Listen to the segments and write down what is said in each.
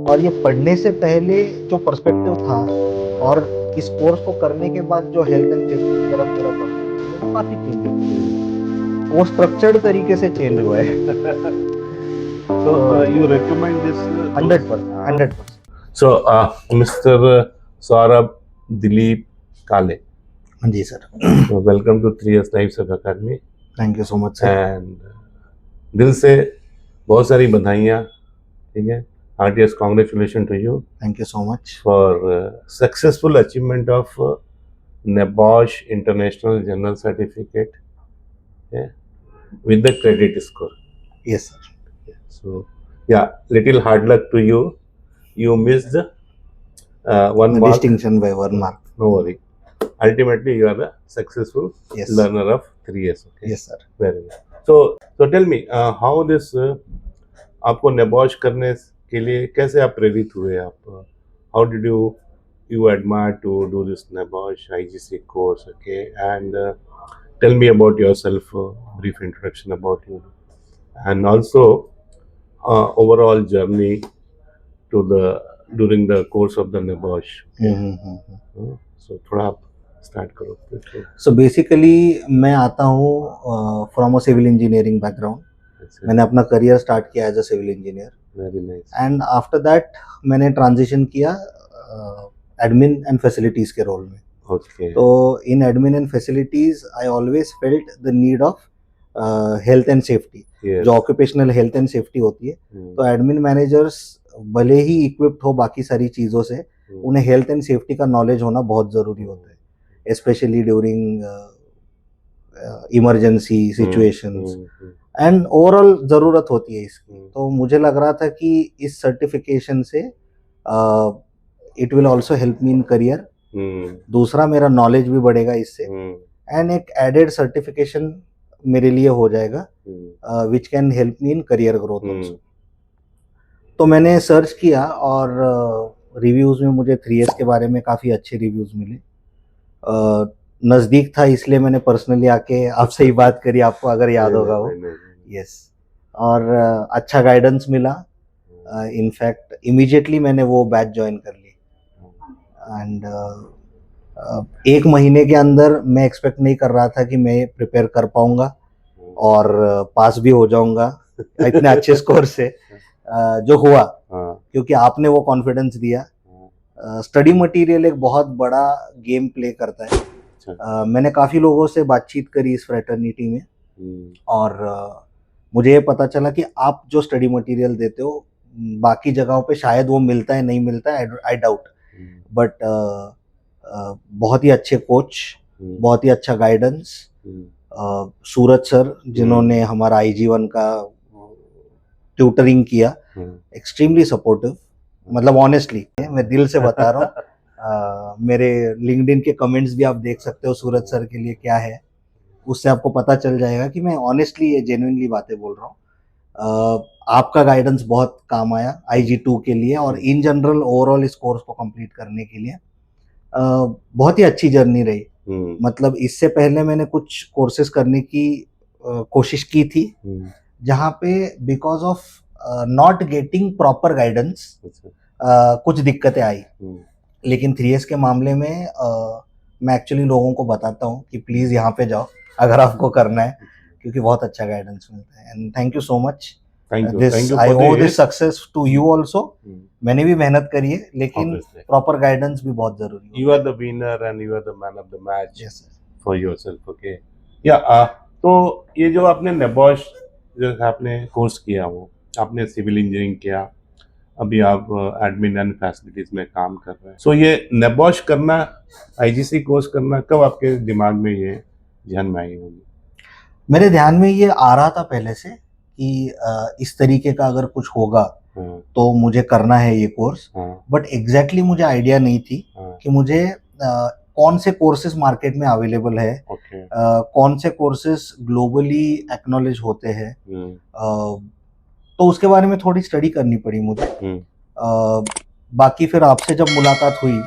और ये पढ़ने से पहले जो पर्सपेक्टिव था और इस कोर्स को करने के बाद जो हेल्थ एंड सेफ्टी की तरफ मेरा पर्सपेक्टिव है वो काफी चेंज है, वो स्ट्रक्चर्ड तरीके से चेंज हुआ है। So you recommend this? 100%, 100%। So Mr. Saurabh Dilip Kale, हाँ जी sir. welcome to 3 Years Lives of Academy. Thank you so much sir. And दिल से बहुत सारी बधाइयाँ, ठीक है, heartiest congratulations to you thank you so much. for successful achievement of NABOSH International General Certificate, yeah, with the credit score. Yes sir. So yeah, little hard luck to you. You missed one mark. Distinction by 1 mark. No worry. Ultimately, you are a successful Yes. learner of 3 years. Okay. Yes sir. Very well. So tell me, how this आपको NABOSH करने के लिए कैसे आप प्रेरित हुए आप? How did you admire to do this NABOSH IGC course? Okay, and tell me about yourself. Brief introduction about you, and also overall journey to the during the course of the NABOSH. So थोड़ा आप start करो। So basically मैं आता हूँ from a civil engineering background. मैंने अपना career start किया as a civil engineer. Very nice. And after that मैंने ट्रांजिशन किया एडमिन एंड फैसिलिटीज के रोल में। ओके। तो in admin and facilities I always felt the need of health and safety, जो occupational health and safety होती है। तो admin managers भले ही इक्विप्ड हो बाकी सारी चीज़ों से, उन्हें हेल्थ एंड सेफ्टी का नॉलेज होना बहुत ज़रूरी होता है, specially during emergency situations and overall ज़रूरत होती है इसकी। तो मुझे लग रहा था कि इस सर्टिफिकेशन से it will also help me in career. दूसरा मेरा नॉलेज भी बढ़ेगा इससे, एंड एक एडेड सर्टिफिकेशन मेरे लिए हो जाएगा which can help me in career growth also. तो मैंने सर्च किया और रिव्यूज़ में मुझे 3S के बारे में काफ़ी अच्छे रिव्यूज़ मिले। नज़दीक था इसलिए मैंने पर्सनली आके आपसे ही बात करी, आपको अगर याद होगा वो। यस। और अच्छा गाइडेंस मिला। इनफैक्ट इमीडिएटली मैंने वो बैच ज्वाइन कर ली। एंड 1 महीने के अंदर मैं एक्सपेक्ट नहीं कर रहा था कि मैं प्रिपेयर कर पाऊंगा और पास भी हो जाऊंगा इतने अच्छे स्कोर से, जो हुआ क्योंकि आपने वो कॉन्फिडेंस दिया। स्टडी मटेरियल एक बहुत बड़ा गेम प्ले करता है। मैंने काफ़ी लोगों से बातचीत करी इस फ्रेटर्निटी में, और मुझे ये पता चला कि आप जो स्टडी मटेरियल देते हो बाकी जगहों पे शायद वो मिलता है नहीं मिलता है, आई डाउट। बट बहुत ही अच्छे कोच, बहुत ही अच्छा गाइडेंस। सूरज सर जिन्होंने हमारा IG1 का ट्यूटरिंग किया, एक्सट्रीमली सपोर्टिव। मतलब ऑनेस्टली मैं दिल से बता रहा हूँ। मेरे लिंक्डइन के कमेंट्स भी आप देख सकते हो सूरज सर के लिए क्या है, उससे आपको पता चल जाएगा कि मैं ऑनेस्टली ये जेन्युइनली बातें बोल रहा हूँ। आपका गाइडेंस बहुत काम आया IG2 के लिए और इन जनरल ओवरऑल इस कोर्स को कंप्लीट करने के लिए। बहुत ही अच्छी जर्नी रही। मतलब इससे पहले मैंने कुछ कोर्सेज करने की कोशिश की थी जहाँ पे because of not getting proper guidance कुछ दिक्कतें आई। लेकिन 3S के मामले में मैं एक्चुअली लोगों को बताता हूँ कि प्लीज़ यहाँ पे जाओ अगर आपको करना है, क्योंकि बहुत अच्छा गाइडेंस मिलता है। And thank you so much. This I owe this success to you also. मैंने भी मेहनत करी है लेकिन प्रॉपर गाइडेंस भी बहुत जरूरी है। You are the winner and you are the man of the match for yourself. Okay. या तो ये जो आपने NABOSH जो आपने कोर्स किया, वो आपने सिविल इंजीनियरिंग किया, अभी आप एडमिन एंड फैसिलिटीज में काम कर रहे हैं। सो ये NABOSH करना, IGC कोर्स करना, कब आपके दिमाग में ये ध्यान में आई होगी? मेरे ध्यान में ये आ रहा था पहले से कि इस तरीके का अगर कुछ होगा तो मुझे करना है ये कोर्स। बट एग्जैक्टली मुझे आइडिया नहीं थी कि मुझे कौन से कोर्सेज मार्केट में अवेलेबल है, कौन से कोर्सेज ग्लोबली एक्नॉलेज होते हैं। तो उसके बारे में थोड़ी स्टडी करनी पड़ी मुझे। बाकी फिर आपसे जब मुलाकात हुई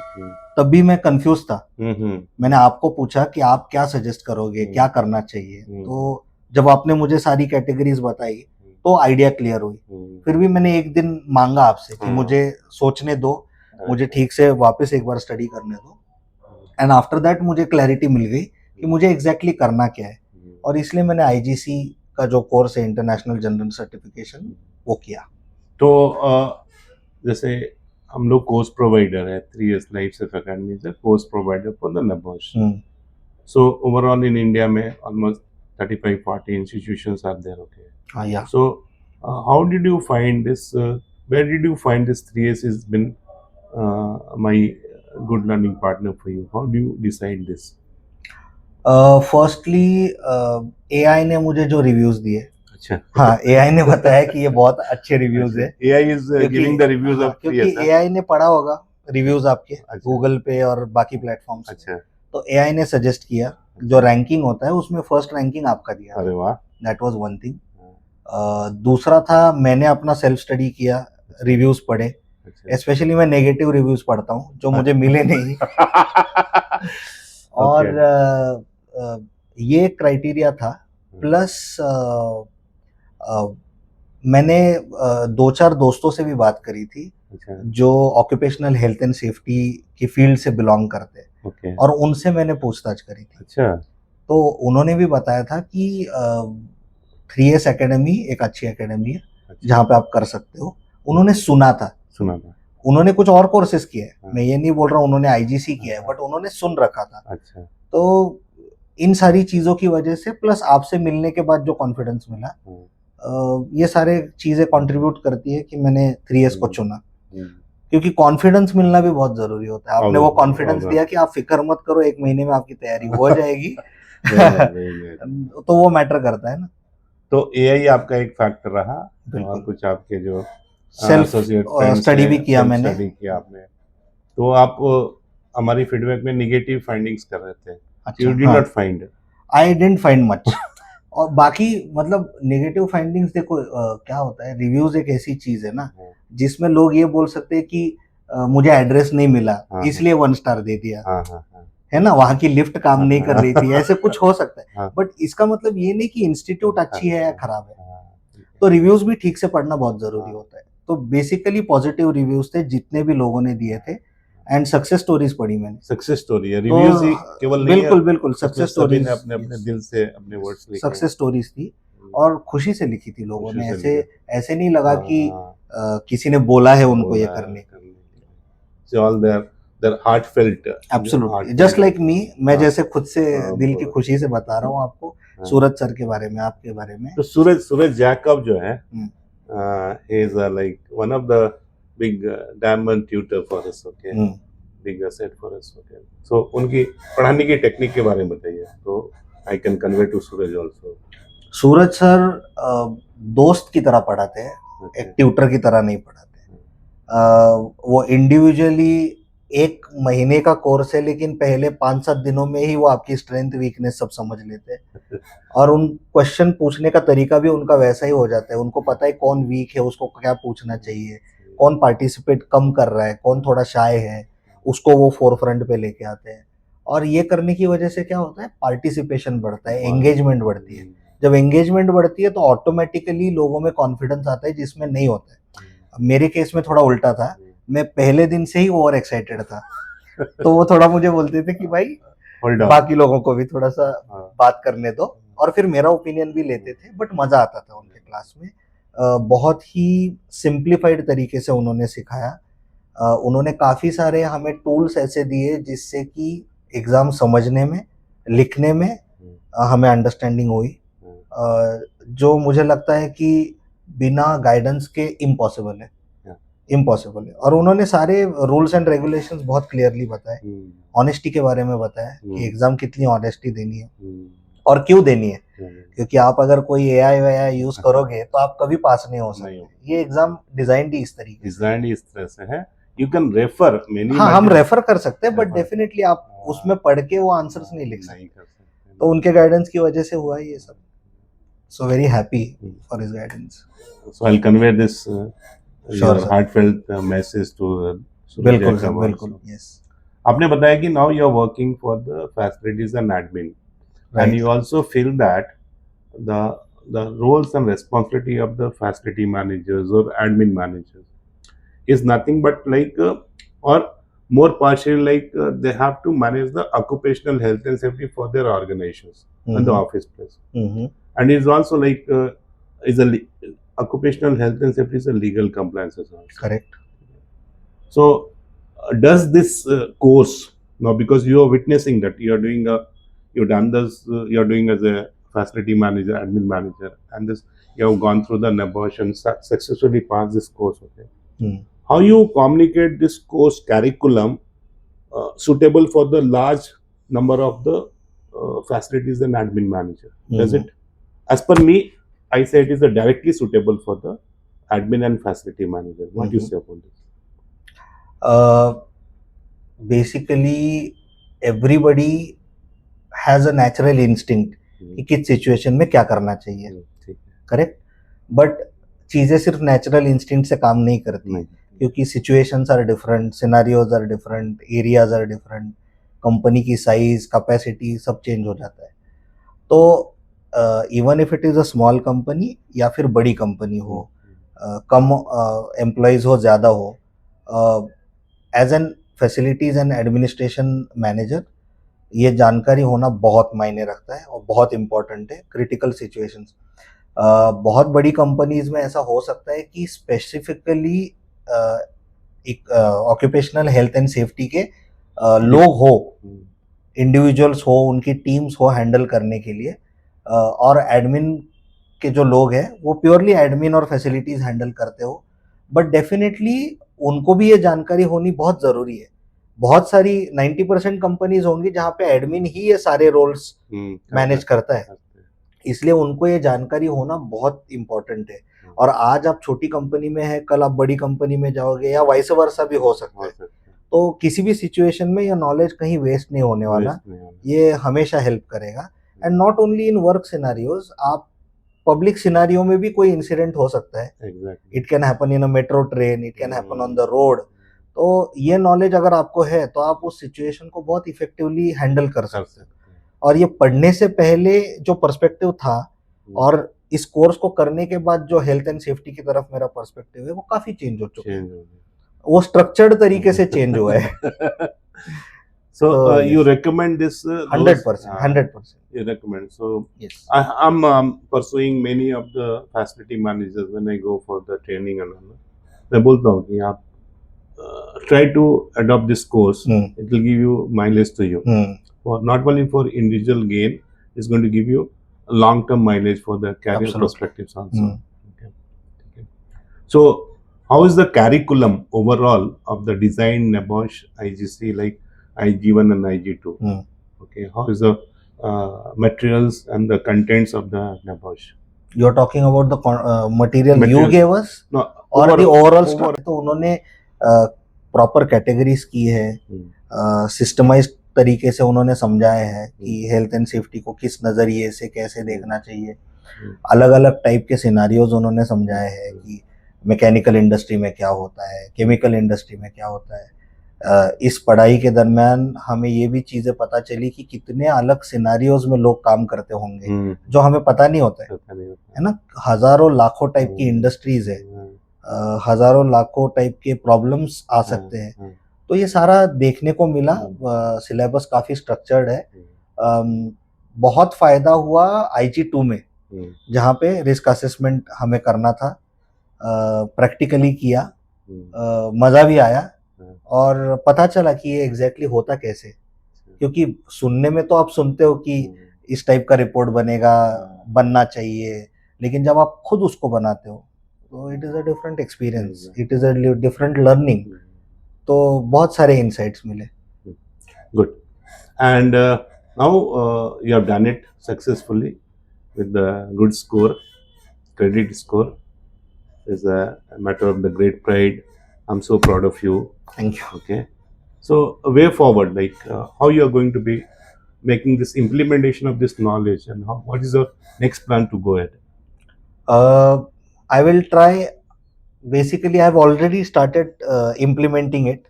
तब भी मैं कंफ्यूज था। मैंने आपको पूछा कि आप क्या सजेस्ट करोगे, क्या करना चाहिए। तो जब आपने मुझे सारी कैटेगरीज बताई तो आइडिया क्लियर हुई। फिर भी मैंने एक दिन मांगा आपसे कि मुझे सोचने दो, मुझे ठीक से वापस एक बार स्टडी करने दो, एंड आफ्टर दैट मुझे क्लैरिटी मिल गई कि मुझे एग्जैक्टली करना क्या है, और इसलिए मैंने आईजीसी का जो कोर्स है इंटरनेशनल जनरल सर्टिफिकेशन वो किया। तो जैसे हम लोग कोर्स प्रोवाइडर है, 3 years लाइफ सेफ अकेडमी से course provider for the NEBOSH. So overall in India में almost 35-40 institutions are there, okay? Yeah. So how did you find this, where did you find this 3 years has been my good learning partner for you? How do you decide this? Firstly AI ने मुझे जो reviews दिए, अच्छा, हाँ AI ने बताया कि ये बहुत अच्छे रिव्यूज है, AI is giving the reviews of 3 years, क्योंकि एआई ने पढ़ा होगा रिव्यूज आपके अच्छा। गूगल पे और बाकी प्लेटफॉर्म्स पे, अच्छा, तो एआई ने सजेस्ट किया, जो रैंकिंग होता है उसमें फर्स्ट रैंकिंग आपका दिया, अरे वाह, दैट वाज वन थिंग। दूसरा था मैंने अपना सेल्फ स्टडी किया, रिव्यूज पढ़े, अच्छा, स्पेशली मैं नेगेटिव रिव्यूज पढ़ता हूँ जो मुझे मिले नहीं और ये क्राइटेरिया था। प्लस मैंने 2-4 दोस्तों से भी बात करी थी अच्छा, जो ऑक्यूपेशनल हेल्थ एंड सेफ्टी की फील्ड से बिलोंग करते हैं, ओके, और उनसे मैंने पूछताछ करी थी, अच्छा, तो उन्होंने भी बताया था कि 3S एकेडमी एक अच्छी एकेडमी है अच्छा, जहाँ पे आप कर सकते हो। उन्होंने सुना था, उन्होंने कुछ और कोर्सेज किए हैं, मैं ये नहीं बोल रहा हूँ उन्होंने आईजीसी किया है, बट उन्होंने सुन रखा था। अच्छा, तो इन सारी चीजों की वजह से प्लस आपसे मिलने के बाद जो कॉन्फिडेंस मिला, ये सारे चीजें कंट्रीब्यूट करती है कि मैंने 3S को चुना, क्योंकि कॉन्फिडेंस मिलना भी बहुत जरूरी होता है। आपने वो कॉन्फिडेंस दिया कि आप फिक्र मत करो, 1 महीने में आपकी तैयारी हो जाएगी तो वो मैटर करता है ना। तो एआई आपका एक फैक्टर रहा, और कुछ आपके जो सेल्फ स्टडी भी किया मैंने, स्टडी किया आपने, तो आप हमारी फीडबैक में नेगेटिव फाइंडिंग्स कर रहे थे, you did not find, I didn't find much और बाकी मतलब नेगेटिव फाइंडिंग्स देखो, क्या होता है, रिव्यूज एक ऐसी चीज है ना जिसमें लोग ये बोल सकते हैं कि मुझे एड्रेस नहीं मिला इसलिए 1 स्टार दे दिया, है ना, वहां की लिफ्ट काम नहीं कर रही थी, ऐसे कुछ हो सकता है, बट इसका मतलब ये नहीं कि इंस्टीट्यूट अच्छी है या खराब है। तो रिव्यूज भी ठीक से पढ़ना बहुत जरूरी होता है। तो बेसिकली पॉजिटिव रिव्यूज थे जितने भी लोगों ने दिए थे, एंड सक्सेस स्टोरीज पढ़ी मैंने। सक्सेस स्टोरी है, रिव्यूज ही केवल नहीं है, बिल्कुल बिल्कुल सक्सेस स्टोरीज, अपने अपने दिल से अपने वर्ड्स लिखे, सक्सेस स्टोरीज थी और खुशी से लिखी थी लोगों ने, ऐसे नहीं लगा कि किसी ने बोला है उनको ये करने के लिए। So all their heartfelt, absolutely just like me, मैं जैसे खुद से दिल की खुशी से बता रहा हूँ आपको सूरज सर के बारे में, आपके बारे में। तो सूरज जैकब जो है, he is like one of the big diamond tutor for us, okay, big asset for us, okay. So उनकी पढ़ाने की टेक्निक के बारे में बताइए, तो I can convey to Suraj also. Suraj sir दोस्त की तरह पढ़ाते हैं, एक ट्यूटर की तरह नहीं पढ़ाते। वो इंडिविजुअली 1 महीने का कोर्स है, लेकिन पहले 5-7 दिनों में ही वो आपकी स्ट्रेंथ वीकनेस सब समझ लेते हैं, और उन क्वेश्चन पूछने का तरीका भी उनका वैसा ही हो जाता है। उनको पता है कौन वीक है, उसको क्या पूछना चाहिए, कौन पार्टिसिपेट कम कर रहा है, कौन थोड़ा शाय है, उसको वो फोरफ्रंट पे लेके आते हैं। और ये करने की वजह से क्या होता है, पार्टिसिपेशन बढ़ता है, एंगेजमेंट बढ़ती है। जब एंगेजमेंट बढ़ती है तो ऑटोमेटिकली लोगों में कॉन्फिडेंस आता है, जिसमें नहीं होता है। मेरे केस में थोड़ा उल्टा था, मैं पहले दिन से ही ओवर एक्साइटेड था तो वो थोड़ा मुझे बोलते थे कि भाई बाकी लोगों को भी थोड़ा सा बात करने दो, और फिर मेरा ओपिनियन भी लेते थे, बट मजा आता था उनके क्लास में। बहुत ही सिंप्लीफाइड तरीके से उन्होंने सिखाया। उन्होंने काफी सारे हमें टूल्स ऐसे दिए जिससे कि एग्जाम समझने में, लिखने में हमें अंडरस्टैंडिंग हुई, जो मुझे लगता है कि बिना गाइडेंस के इम्पॉसिबल है। और उन्होंने सारे रूल्स एंड रेगुलेशंस बहुत क्लियरली बताए, ऑनेस्टी के बारे में बताया कि एग्जाम कितनी ऑनेस्टी देनी है और क्यों देनी है, क्योंकि आप अगर कोई एआई यूज करोगे तो आप कभी पास नहीं हो सकते। ये एग्जाम डिजाइन ही इस तरह से है। यू कैन रेफर मेनी, हाँ हम रेफर कर सकते हैं, बट डेफिनेटली आप उसमें पढ़ के वो आंसर्स नहीं लिख सकते, तो उनके गाइडेंस की वजह से हुआ ये सब। So very happy for his guidance. So I'll convey this your heartfelt message to बिल्कुल yes. आपने बताया कि now you are working for the facilities and admin, and you also feel that the the roles and responsibility of the facility managers or admin managers is nothing but like or more partial like they have to manage the occupational health and safety for their organizations and the Mhm. office place. Mhm. And it's also like is occupational health and safety is a legal compliances also. Correct. So does this course now, because you are witnessing that you are doing a, you've done this, you are doing as a facility manager, admin manager, and this you have gone through the NABOSH and successfully passed this course. Okay, Hmm. how you communicate this course curriculum suitable for the large number of the facilities and admin manager? Does Mhm. it? As per me, I say it is directly suitable for the admin and facility manager. What do you Mhm. say about this? Basically everybody has a natural instinct कि किस situation में क्या करना चाहिए, ठीक है। Correct. But चीज़ें सिर्फ नेचुरल इंस्टिंक्ट से काम नहीं करती, नहीं। क्योंकि situations are different, scenarios are different, areas are different, company की साइज, कैपेसिटी सब चेंज हो जाता है। तो even if it is a small company या फिर बड़ी कंपनी हो, कम एम्प्लॉयज़ हो, ज़्यादा हो, as an facilities and administration manager ये जानकारी होना बहुत मायने रखता है और बहुत इम्पोर्टेंट है क्रिटिकल सिचुएशंस। बहुत बड़ी कंपनीज में ऐसा हो सकता है कि स्पेसिफिकली एक ऑक्यूपेशनल हेल्थ एंड सेफ्टी के लोग हो, इंडिविजुअल्स हो, उनकी टीम्स हो हैंडल करने के लिए, और एडमिन के जो लोग हैं वो प्योरली एडमिन और फैसिलिटीज हैंडल करते हो। बट डेफिनेटली उनको भी ये जानकारी होनी बहुत ज़रूरी है। बहुत सारी 90% कंपनीज होंगी जहाँ पे एडमिन ही ये सारे रोल्स मैनेज करता है, इसलिए उनको ये जानकारी होना बहुत इम्पोर्टेंट है। और आज आप छोटी कंपनी में है, कल आप बड़ी कंपनी में जाओगे या वाइस वर्सा भी हो सकता है। तो किसी भी सिचुएशन में ये नॉलेज कहीं वेस्ट नहीं होने वाला, ये हमेशा हेल्प करेगा। And not only in work scenarios, आप पब्लिक सिनारियो में भी कोई इंसिडेंट हो सकता है। It can happen in a metro train, it can happen on the road. तो ये नॉलेज अगर आपको है तो आप उस सिचुएशन को बहुत इफेक्टिवली हैंडल कर सकते हैं। और ये पढ़ने से पहले जो पर्सपेक्टिव था और इस कोर्स को करने के बाद जो हेल्थ एंड सेफ्टी की तरफ मेरा पर्सपेक्टिव है वो काफी चेंज हो चुका है, वो स्ट्रक्चर्ड तरीके से चेंज हुआ है। So yes. you recommend this? 100%, 100%. You recommend. So Yes. I'm pursuing many of the facility managers when I go for the training and all. मैं बोलता हूँ कि आप try to adopt this course. It will give you mileage to you. For not only for individual gain, it's going to give you a long-term mileage for the career perspectives also. Okay. So how is the curriculum overall of the design NABOSH IGC, like IG1 and IG2? Okay, how is the materials and the contents of the NABOSH? You are talking about the material you gave us? No, or the overall structure? तो उन्होंने proper categories की है, systemised तरीके से उन्होंने समझाया है कि हेल्थ एंड सेफ्टी को किस नज़रिए से कैसे देखना चाहिए। अलग अलग टाइप के सिनारियोज उन्होंने समझाए हैं कि मैकेनिकल इंडस्ट्री में क्या होता है, केमिकल इंडस्ट्री में क्या होता है। इस पढ़ाई के दरमियान हमें ये भी चीज़ें पता चली कि कितने अलग सिनारियोज में लोग काम करते होंगे जो हमें पता नहीं होता है ना। हज़ारों लाखों टाइप की इंडस्ट्रीज है, हज़ारों लाखों टाइप के प्रॉब्लम्स आ सकते हैं। तो ये सारा देखने को मिला। सिलेबस काफ़ी स्ट्रक्चर्ड है। बहुत फ़ायदा हुआ IG2 में, जहाँ पे रिस्क असेसमेंट हमें करना था, प्रैक्टिकली किया, मज़ा भी आया और पता चला कि ये एग्जैक्टली होता कैसे। क्योंकि सुनने में तो आप सुनते हो कि इस टाइप का रिपोर्ट बनेगा, बनना चाहिए, लेकिन जब आप खुद उसको बनाते हो तो it is a different experience, it is a different learning. तो बहुत सारे इंसाइट्स मिले। Good. And now you have done it successfully with the good score, credit score is a matter of the great pride. I'm so proud of you. Thank you. Okay, so a way forward, like how you are going to be making this implementation of this knowledge, and what is your next plan to go ahead? I will try. Basically I have already started implementing it,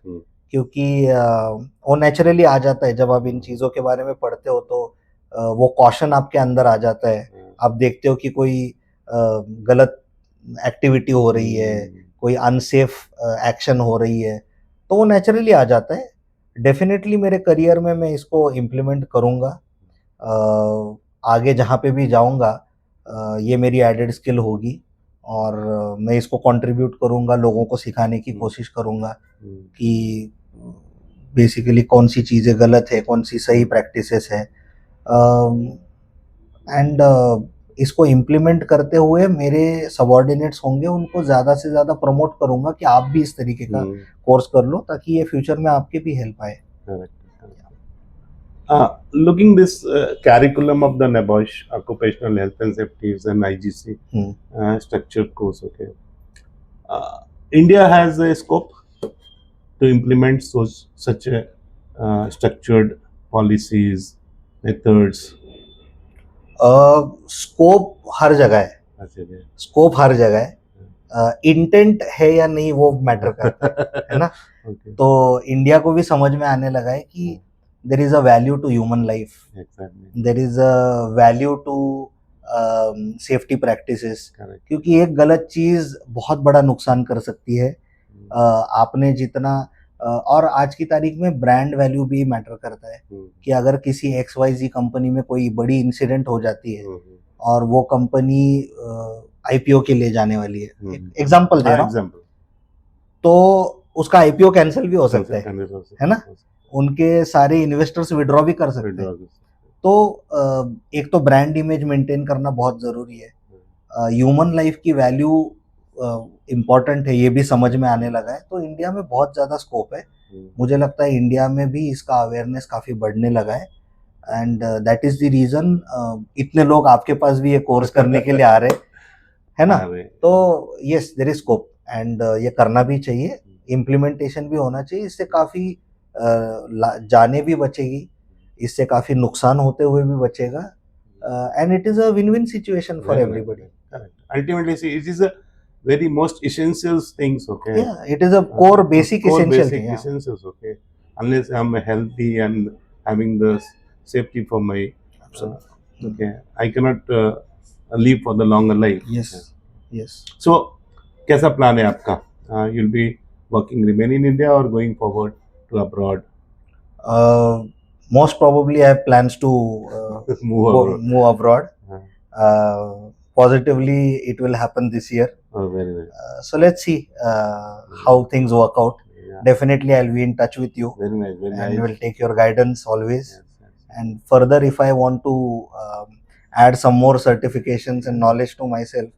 क्योंकि वो naturally आ जाता है जब आप इन चीज़ों के बारे में पढ़ते हो। तो वो कॉशन आपके अंदर आ जाता है, आप देखते हो कि कोई गलत एक्टिविटी हो रही है, कोई अनसेफ एक्शन हो रही है, तो वो नेचुरली आ जाता है। डेफिनेटली मेरे करियर में मैं इसको इम्प्लीमेंट करूँगा। आगे जहाँ पे भी जाऊँगा ये मेरी एडेड स्किल होगी और मैं इसको कंट्रीब्यूट करूँगा, लोगों को सिखाने की कोशिश करूँगा कि बेसिकली कौन सी चीज़ें गलत है, कौन सी सही प्रैक्टिसेस है। एंड इसको इम्प्लीमेंट करते हुए मेरे सबॉर्डिनेट्स होंगे, उनको ज़्यादा से ज़्यादा प्रमोट करूँगा कि आप भी इस तरीके का कोर्स कर लो ताकि ये फ्यूचर में आपके भी हेल्प आए। Looking this curriculum of the NABOSH Occupational Health and Safety is an IGC structured course. Okay, India has a scope to implement such a structured policies, methods. Scope हर जगह है, स्कोप हर जगह है। इंटेंट है या नहीं वो मैटर करता है ना। Okay. तो इंडिया को भी समझ में आने लगा है कि there is a value to human life, there is a value to safety practices, क्योंकि एक गलत चीज बहुत बड़ा नुकसान कर सकती है। आपने जितना और आज की तारीख में ब्रांड वैल्यू भी मैटर करता है कि अगर किसी XYZ कंपनी में कोई बड़ी इंसिडेंट हो जाती है और वो कंपनी IPO के लिए जाने वाली है, एग्जांपल दे रहा हूँ, तो उसका IPO कैंसिल भी हो सकता है ना। उनके सारे इन्वेस्टर्स विड्रॉ भी कर सकते हैं। तो एक तो ब्रांड इमेज मेंटेन करना बहुत जरूरी है। ह्यूमन लाइफ की वैल्यू इम्पोर्टेंट है, ये भी समझ में आने लगा है। तो इंडिया में बहुत ज़्यादा स्कोप है। मुझे लगता है इंडिया में भी इसका अवेयरनेस काफ़ी बढ़ने लगा है and that is the reason इतने लोग आपके पास भी ये कोर्स करने के लिए आ रहे है ना। तो yes there is scope and ये करना भी चाहिए, इम्प्लीमेंटेशन भी होना चाहिए। इससे काफ़ी जाने भी बचेगी, इससे काफ़ी नुकसान होते हुए भी बचेगा and it is a win win situation for everybody. Ultimately, see, it is a very most essential things. Okay. Yeah, it is a core basic essential thing. Yeah. Essentials. Okay. Unless I'm healthy and having the safety for my. Okay. I cannot live for the longer life. Yes. Yes. So, कैसा plan है आपका? You'll be working remain in India or going forward to abroad? Most probably I have plans to move abroad. Positively it will happen this year. Oh, very nice. So let's see how things work out. Yeah. Definitely I'll be in touch with you. Very nice, very and nice. will take your guidance always. Yes. And further if I want to add some more certifications and knowledge to myself,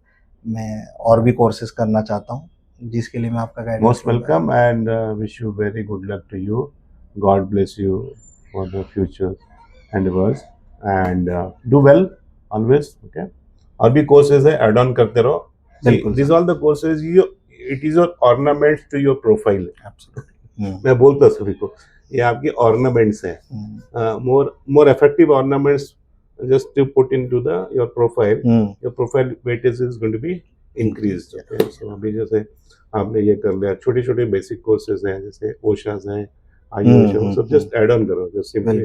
मैं और भी courses करना चाहता हूँ, जिसके लिए मैं आपका guidance most welcome and wish you very good luck to you. God bless you for the future endeavors and do well always. Okay. और भी courses है, add on करते रहो. These all the courses it is your ornaments to your profile. Absolutely. मैं बोलता सभी को ये आपकी ornaments है. More effective ornaments just to put into your profile. Your profile weightage is going to be increased. Okay. So अभी जैसे आपने ये कर लिया, छोटे छोटे बेसिक कोर्सेज हैं जैसे ओशास हैं, आयुष, सब जस्ट ऐड ऑन करो, just simply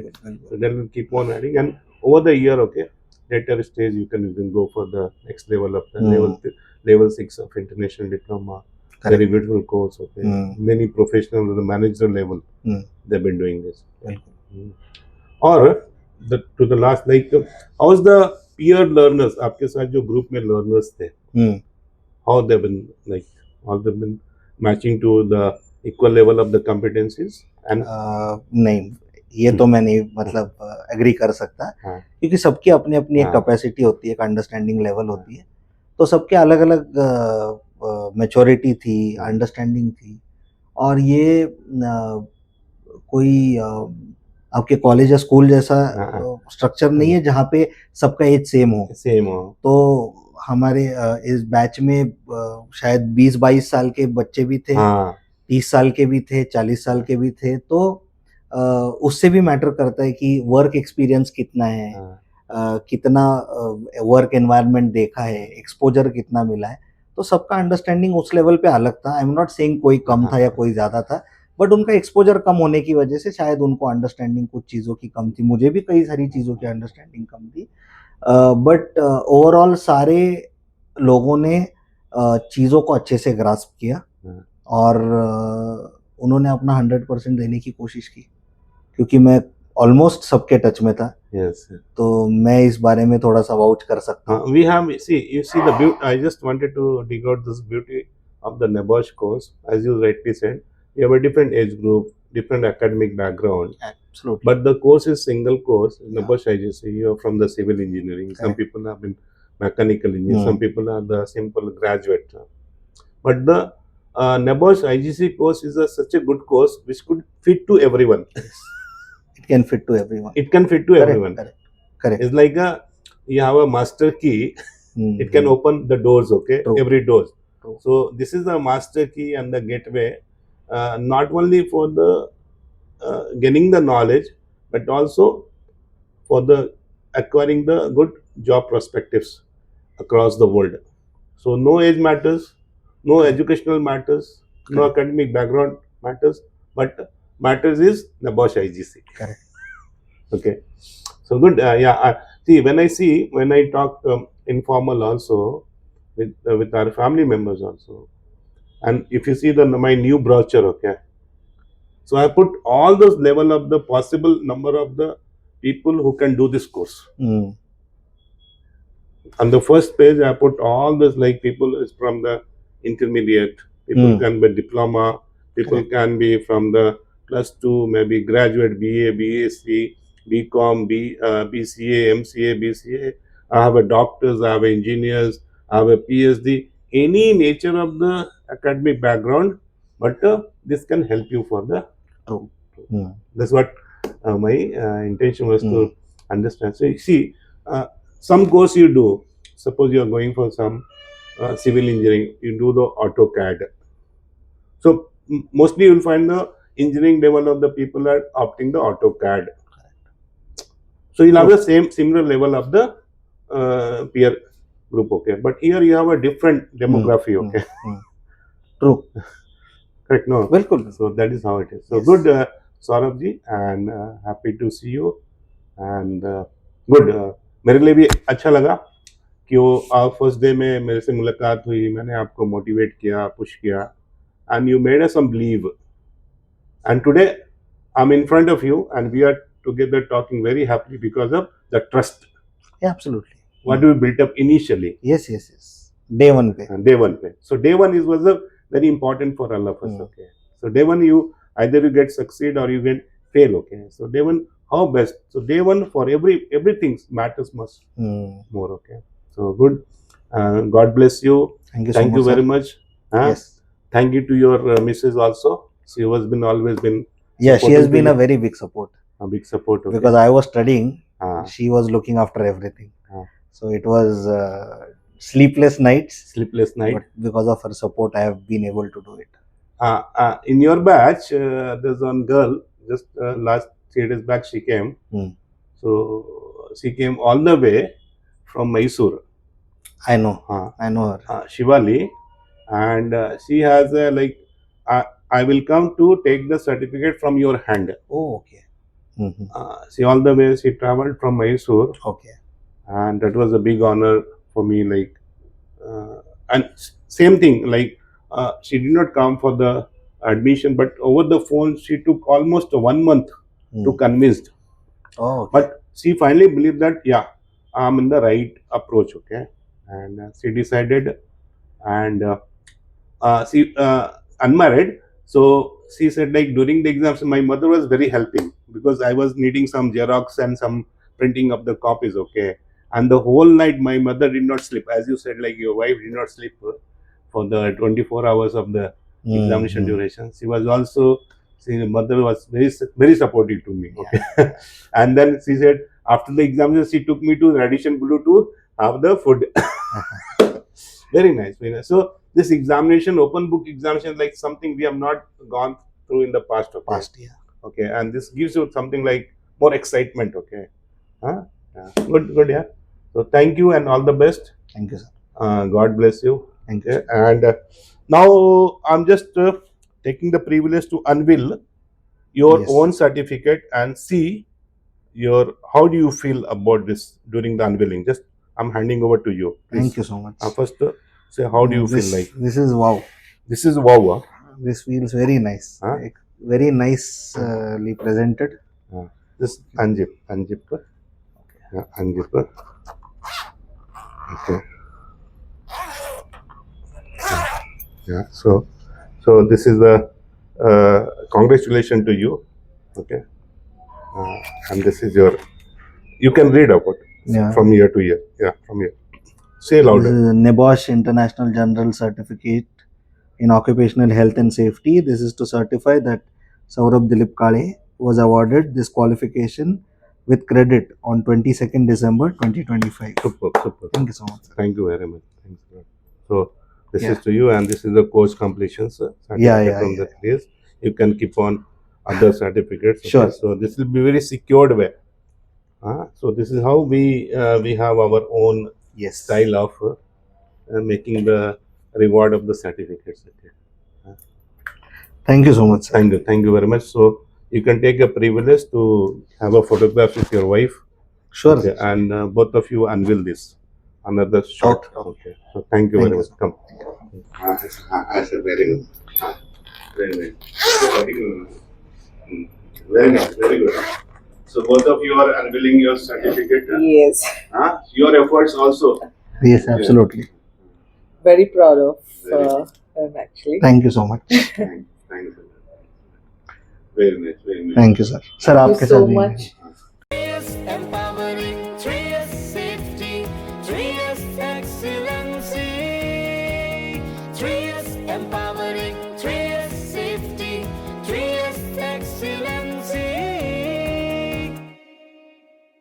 then will keep on adding and over the year. Okay, later stage you can go for the next level of the level 6 of international diploma. Correct. Very beautiful course. Okay. Many professionals at the manager level they've been doing this. Or to the last, like how's the peer learners, आपके साथ जो group में learners थे, how they've been like, how they've been matching to the equal level of the competencies and नहीं, ये तो मैं नहीं मतलब एग्री कर सकता, क्योंकि सबकी अपनी अपनी एक कैपेसिटी होती है, एक अंडरस्टैंडिंग लेवल होती है, तो सबके अलग अलग मैच्योरिटी थी, अंडरस्टैंडिंग थी। और ये कोई आपके कॉलेज या स्कूल जैसा स्ट्रक्चर नहीं है जहाँ पे सबका एज सेम हो। तो हमारे इस बैच में शायद 20-22 साल के बच्चे भी थे, 30 साल के भी थे, 40 साल के भी थे। तो उससे भी मैटर करता है कि वर्क एक्सपीरियंस कितना है, कितना वर्क एनवायरनमेंट देखा है, एक्सपोजर कितना मिला है। तो सबका अंडरस्टैंडिंग उस लेवल पे अलग था। आई एम नॉट सेइंग कोई कम था या कोई ज़्यादा था, बट उनका एक्सपोजर कम होने की वजह से शायद उनको अंडरस्टैंडिंग कुछ चीज़ों की कम थी। मुझे भी कई सारी चीज़ों की अंडरस्टैंडिंग कम थी, बट ओवरऑल सारे लोगों ने चीज़ों को अच्छे से ग्रास्प किया हाँ। और उन्होंने अपना 100% देने की कोशिश की, क्योंकि मैं ऑलमोस्ट सबके टच में था, Yes. तो मैं इस बारे में थोड़ा सा वाउच कर सकता हूँ. We have, see, you see the beauty. I just wanted to dig out this beauty of the NABOSH course. As you rightly said, you have a different age group, different academic background, Absolutely. but the course is single course. Yeah. NABOSH IGC, you are from the civil engineering. Some Correct. people have been mechanical engineers. Some people are the simple graduate. But the NABOSH IGC course is such a good course which could fit to everyone. It can fit to everyone. It can fit to Correct, everyone. correct. It's like you have a master key. It can open the doors, okay? True. Every door. True. So this is the master key and the gateway, not only for the getting the knowledge, but also for the acquiring the good job perspectives across the world. So no age matters, no educational matters, no Correct. academic background matters, but matters is the Bosch IGC. Correct. Okay. So good. Yeah. See, when I talk informal also with our family members also, and if you see my new brochure, okay. So I put all those level of the possible number of the people who can do this course. On the first page, I put all this, like people is from the intermediate, people can be diploma, people can be from the +2, maybe graduate, BA, BSc, BCom, BCA, MCA, BCA. I have a doctors, I have engineers, I have a PhD, any nature of the academic background, but this can help you for the. That's what my intention was to understand. So you see, some course you do. Suppose you are going for some civil engineering, you do the AutoCAD. So mostly you will find the engineering level of the people are opting the AutoCAD. So you'll have the similar level of the peer group, okay. But here you have a different demography, okay. True. Correct, no? Bilkul. So that is how it is. So Yes. good, Saurabh ji, and happy to see you. And good. मेरे लिए भी अच्छा लगा कि वो first day में मेरे से मुलाकात हुई, मैंने आपको मोटिवेट किया, पुश किया, and you made us some believe. And today I'm in front of you and we are together talking very happily because of the trust. Yeah, absolutely. What we built up initially. Yes. Day one pe. Day one pe. So day one was a very important for all of us, okay. So day one you either you get succeed or you get fail, okay. So day one, how best? So day one for everything matters much more, okay. So good. God bless you. Thank you. Thank you very much. Yes. Thank you to your Mrs. also. She has been always been. Yeah, she has been a very big support. A big support, okay. Because I was studying, she was looking after everything. So it was sleepless nights. But because of her support, I have been able to do it. In your batch, there's one girl. Just last 3 days back, she came. So she came all the way from Mysore. I know her. Shivali, and she has I will come to take the certificate from your hand. Oh, okay. See, all the way she traveled from Mysore. Okay. And that was a big honor for me. And same thing, she did not come for the admission, but over the phone she took almost 1 month to convince. Oh, okay. But she finally believed that I'm in the right approach, okay. And she decided, and she unmarried. So she said, during the exams, my mother was very helping because I was needing some Xerox and some printing of the copies, okay. And the whole night my mother did not sleep. As you said, your wife did not sleep for the 24 hours of the examination duration. She was also, the mother was very supportive to me, okay. And then she said, after the examination, she took me to Radisson Blu to have the food. Very nice, very nice. So this examination, open book examination, like something we have not gone through in the past, okay. Past, yeah. Okay, and this gives you something like more excitement, okay. Yeah. Good, yeah. So thank you and all the best. Thank you, sir. God bless you. Thank you. Okay. And now I'm just taking the privilege to unveil your own certificate and see how do you feel about this during the unveiling? Just I'm handing over to you. Please. Thank you so much. First, say how do you feel this, like? This is wow. This is wow. Huh? This feels very nice. Huh? Like, very nicely presented. Just unzip. Yeah, unzip. Okay. Yeah. So this is the congratulations to you. Okay. And this is your. You can read about Yeah. from year to year. Yeah, from here. Say This louder. is NEBOSH International General Certificate in Occupational Health and Safety. This is to certify that Saurabh Dilip Kale was awarded this qualification with credit on 22nd December 2025. Super. Thank you so much. Thank you very much. Thanks a lot. So this Yeah. is to you, and this is the course completion certificate Yeah, from yeah. the place. You can keep on other certificates. Okay? Sure. So this will be very secured way. So this is how we have our own Yes. style of making the reward of the certificates. Okay? Thank you so much, sir. Thank you very much. So you can take a privilege to have a photograph with your wife. Sure. Okay, and both of you unveil this another shot. Okay. So thank you Thank very you, much. sir. Come. I said very good. Very nice. Very good. Very nice. Very good. So both of you are unveiling your certificate. Yes, Your efforts also. Yes, absolutely. very proud of Very him actually. Thank you so much. Thank you. Very nice. Very nice. Thank you, sir. Sir, Thank आपके you so साथ भी- much